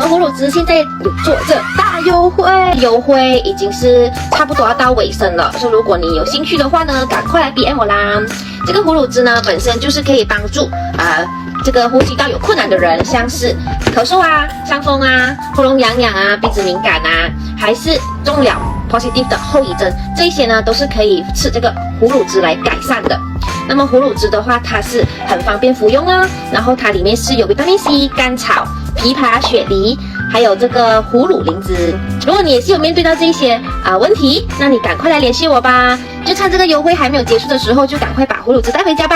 葫芦汁现在有做着大优惠，优惠已经是差不多要到尾声了，所以如果你有兴趣的话呢，赶快来 DM 我啦。这个葫芦汁呢，本身就是可以帮助这个呼吸道有困难的人，像是咳嗽啊、伤风啊、喉咙痒痒啊、鼻子敏感啊，还是中了 positive 的后遗症，这一些呢都是可以吃这个葫芦汁来改善的。那么葫芦汁的话，它是很方便服用啦，然后它里面是有维他命 C、甘草、枇杷、雪梨，还有这个葫芦灵芝。如果你也是有面对到这些问题，那你赶快来联系我吧，就趁这个优惠还没有结束的时候，就赶快把葫芦汁带回家吧。